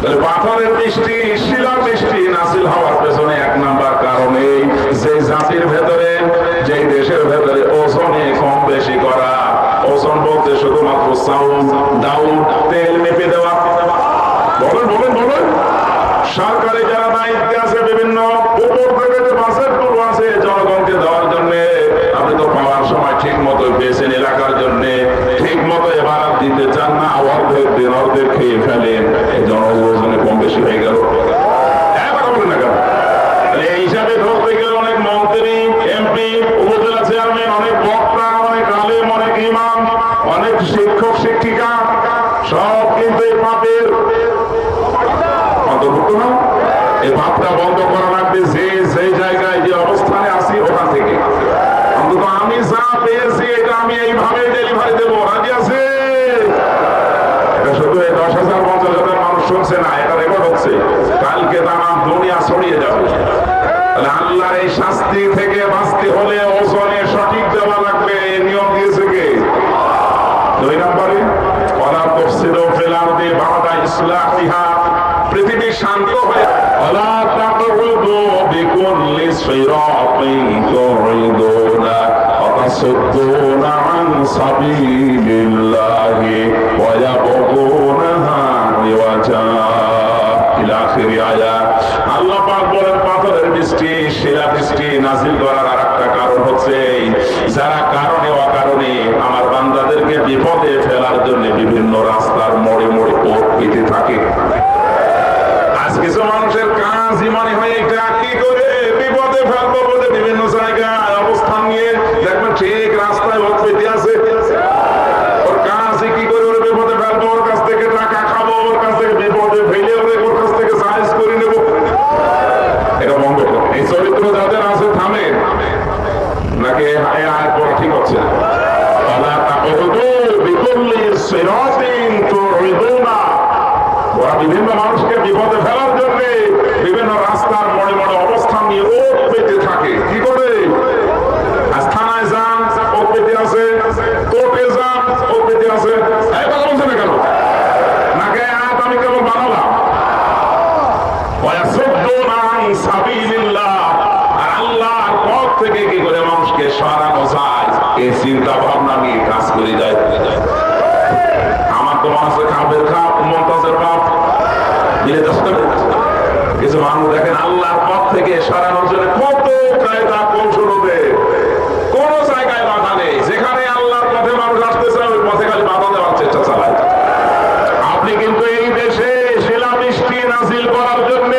পাথরের বৃষ্টি, শিলা বৃষ্টি নাসিল হওয়ার পেছনে এক নাম্বার কারণে যে জাতির ভেতরে, যে দেশের ভেতরে ওজনে কম বেশি করা, ওজন বলতে শুধুমাত্র চাউল ডাউল তেল মেপে দেওয়া। বলেন বলেন বলেন। সরকারি যারা দায়িত্বে আছে, বিভিন্ন উপর থেকে যে বাসের টুকু আছে জনগণকে দেওয়ার জন্য, আপনি তো পাওয়ার সময় ঠিক মতো পেয়েছেন এলাকার জন্য, ঠিক মতো এবার দিতে চান না, অর্ধেক দিন অর্ধেক খেয়ে ফেলেন, জনগণে কম বেশি হয়ে গেল। বলেন না কেন? এই হিসাবে ধরতে গেলে অনেক মন্ত্রী, এমপি, উপজেলা চেয়ারম্যান, অনেক বক্তা, অনেক আলেম, অনেক ইমাম, অনেক শিক্ষক শিক্ষিকা, সব কিন্তু এই পাপের অন্তর্ভুক্ত না। এই পাপটা বন্ধ করা লাগবে। যে সেই জায়গায় যে অবস্থানে আছি ওখান থেকে অন্তত আমি যা পেয়েছি এটা আমি এইভাবে ডেলিভারি দেবো। রাজি আছে? এটা শুধু 10,000 50,000 মানুষ শুনছে না, এটা রেকর্ড হচ্ছে। কালকে তামাম দুনিয়া ছড়িয়ে যাবে। আল্লাহর এই শাস্তি থেকে বাঁচতে হলে ওজনে সঠিক দেওয়া লাগবে। নিয়ম দিয়েছে কে? 2 নম্বরে ওয়ালা তুফসিদু ফিল আরদি বা'দা ইসলাহিহা, পৃথিবী শান্ত হয়ে ওয়ালা তাকউদু বিকুল্লি সিরাতিন তুরিদুনা ওয়া তাসুদ্দুনা আন সাবিলিল্লাহি ওয়া ইয়াবগুনাহা ইওয়াজা ইলা আখিরি আয়াত। আল্লাহ পাক বলেন পাথরের বৃষ্টি, শিলা বৃষ্টি নাযিল করার আরেকটা কারণ হচ্ছে যারা কারণে অকারণে আমার বান্দাদেরকে বিপদে ফেলার জন্য বিভিন্ন রাস্তার মোড়ে মোড়ে পথ পেতে থাকে। আজ কিছু মানুষের কাজ ইমানি হয়ে এটা কি করে বিপদে ফেলবো বলে বিভিন্ন জায়গায় অবস্থান নিয়ে দেখবেন ঠিক রাস্তায় পথ পেতে আছে। ওর কাজ কি করে ওর বিপদে ফেলবো, ওর কাছ থেকে টাকা খাবো, ওর কাছ থেকে বিপদে ফেলে ওর কাছ থেকে সাইজ করে নেবো। এটা বন্ধ করো। এই চরিত্র যাদের আছে থামে নাকি আয়াত পড়া ঠিক হচ্ছে না? ওয়ালা তাকউদু বিকুল্লি সিরাতিন তুরিদুনা, ওরা বিভিন্ন মানুষকে বিপদে ফেলার জন্য বিভিন্ন রাস্তার মোড়ে মোড়ে অবস্থান নিয়ে ওট পেতে থাকে। কি করে? আজ থানায় যান, ওট পেতে আছে, কোর্টে যান, ওট পেতে আছে। এই কথা বলছে না কেন? নাকি আয়াত আমি কেবল বানালাম? ওয়ায়াসুদ্দুনা আন সাবিলিল্লাহ, আর আল্লাহর পথ থেকে কি করে মানুষকে সরানো যায় এই চিন্তা ভাবনা নিয়ে কাজ করে যায়। আমার তো মনে হচ্ছে খাপের খাপ মমতাজের বাপ মিলে যাচ্ছে। কিছু মানুষ দেখেন আল্লাহর পথ থেকে সরানোর জন্য কত কায়দা কৌশল হবে, কোন জায়গায় বাধা নেই। যেখানে আল্লাহর পথে মানুষ আসতে চায় ওই পথে খালি বাধা দেওয়ার চেষ্টা চালায়। আপনি কিন্তু এই দেশে শিলাবৃষ্টি নাযিল করার জন্য